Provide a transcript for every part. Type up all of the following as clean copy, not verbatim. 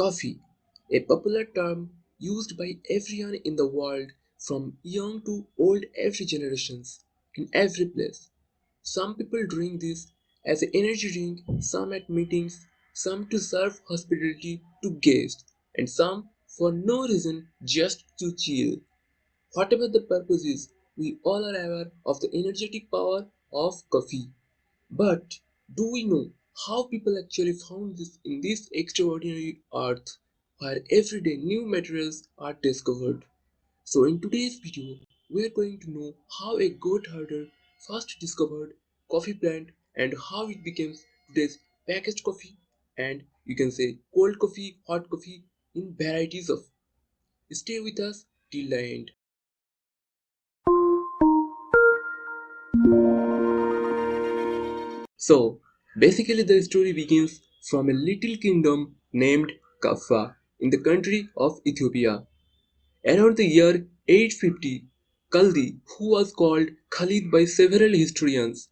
Coffee, a popular term used by everyone in the world from young to old, every generations, in every place. Some people drink this as an energy drink, some at meetings, some to serve hospitality to guests, and some for no reason, just to chill. Whatever the purpose is, we all are aware of the energetic power of coffee. But do we know how people actually found this in this extraordinary earth where every day new materials are discovered? So in today's video, we are going to know how a goat herder first discovered coffee plant and how it became today's packaged coffee and you can say cold coffee, hot coffee in varieties of. Stay with us till the end. So, basically, the story begins from a little kingdom named Kaffa in the country of Ethiopia. Around the year 850, Kaldi, who was called Khalid by several historians,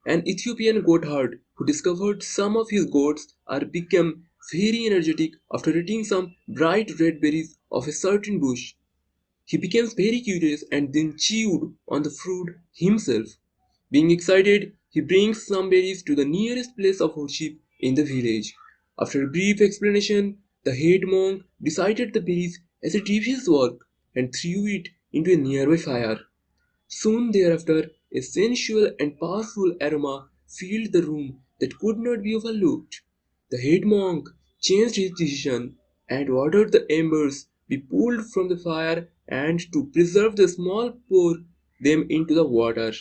an Ethiopian goatherd who discovered some of his goats are become very energetic after eating some bright red berries of a certain bush. He becomes very curious and then chewed on the fruit himself. Being excited, he brings some berries to the nearest place of worship in the village. After a brief explanation, the head monk decided the berries as a devious work and threw it into a nearby fire. Soon thereafter, a sensual and powerful aroma filled the room that could not be overlooked. The head monk changed his decision and ordered the embers be pulled from the fire and to preserve the small pour them into the water.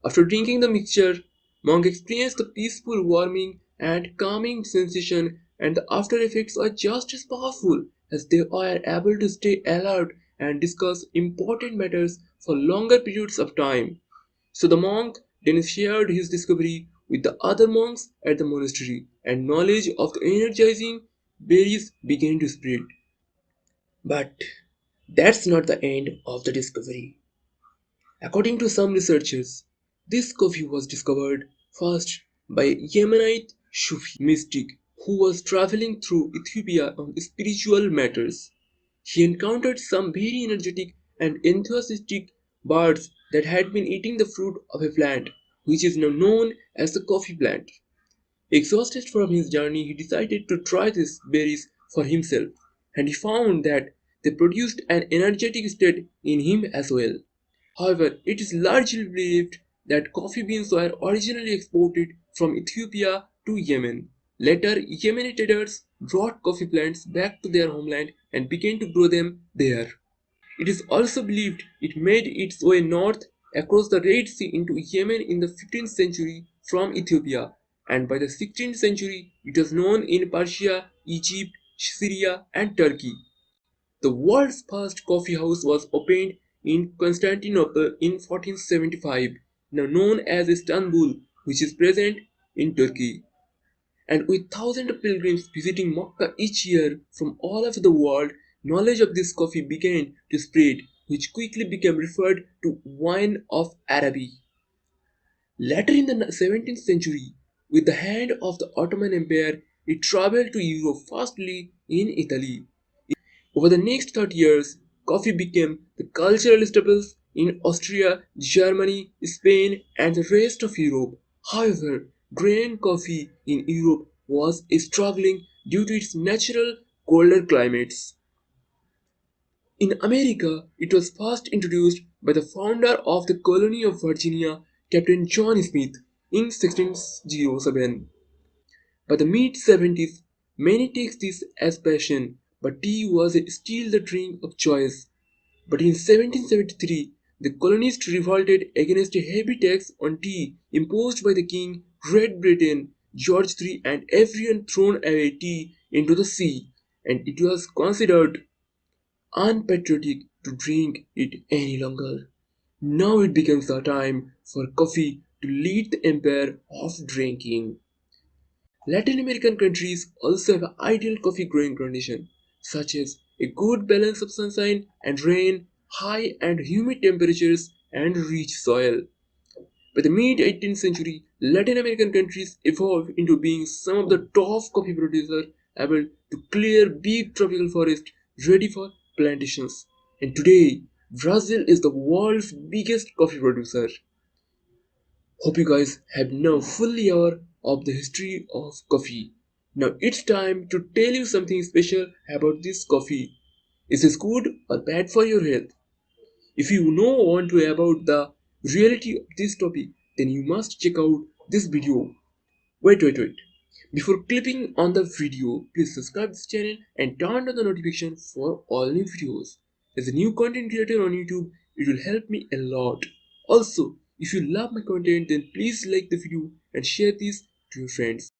After drinking the mixture, Monk experienced the peaceful, warming, and calming sensation, and the after effects are just as powerful as they are able to stay alert and discuss important matters for longer periods of time. So the monk then shared his discovery with the other monks at the monastery, and knowledge of the energizing berries began to spread. But that's not the end of the discovery. According to some researchers, this coffee was discovered first by a Yemenite Sufi mystic who was traveling through Ethiopia on spiritual matters. He encountered some very energetic and enthusiastic birds that had been eating the fruit of a plant which is now known as the coffee plant. Exhausted from his journey, he decided to try these berries for himself, and he found that they produced an energetic state in him as well. However, it is largely believed that coffee beans were originally exported from Ethiopia to Yemen. Later, Yemeni traders brought coffee plants back to their homeland and began to grow them there. It is also believed it made its way north across the Red Sea into Yemen in the 15th century from Ethiopia, and by the 16th century it was known in Persia, Egypt, Syria, and Turkey. The world's first coffee house was opened in Constantinople in 1475, now known as Istanbul, which is present in Turkey. And with thousands of pilgrims visiting Mecca each year from all over the world, knowledge of this coffee began to spread, which quickly became referred to wine of Araby. Later in the 17th century, with the hand of the Ottoman Empire, it traveled to Europe, firstly in Italy. Over the next 30 years, coffee became the cultural staples in Austria, Germany, Spain, and the rest of Europe. However, grain coffee in Europe was struggling due to its natural colder climates. In America, it was first introduced by the founder of the colony of Virginia, Captain John Smith, in 1607. By the mid-70s, many take this as passion, but tea was still the drink of choice. But in 1773, the colonists revolted against a heavy tax on tea imposed by the King, Great Britain, George III, and everyone thrown away tea into the sea, and it was considered unpatriotic to drink it any longer. Now it becomes the time for coffee to lead the empire of drinking. Latin American countries also have an ideal coffee growing condition, such as a good balance of sunshine and rain, high and humid temperatures, and rich soil. By the mid 18th century, Latin American countries evolved into being some of the top coffee producers able to clear big tropical forests ready for plantations. And today, Brazil is the world's biggest coffee producer. Hope you guys have now fully aware of the history of coffee. Now it's time to tell you something special about this coffee. Is this good or bad for your health? If you know want to about the reality of this topic, then you must check out this video. Wait. Before clicking on the video, please subscribe this channel and turn on the notification for all new videos. As a new content creator on YouTube, it will help me a lot. Also, if you love my content, then please like the video and share this to your friends.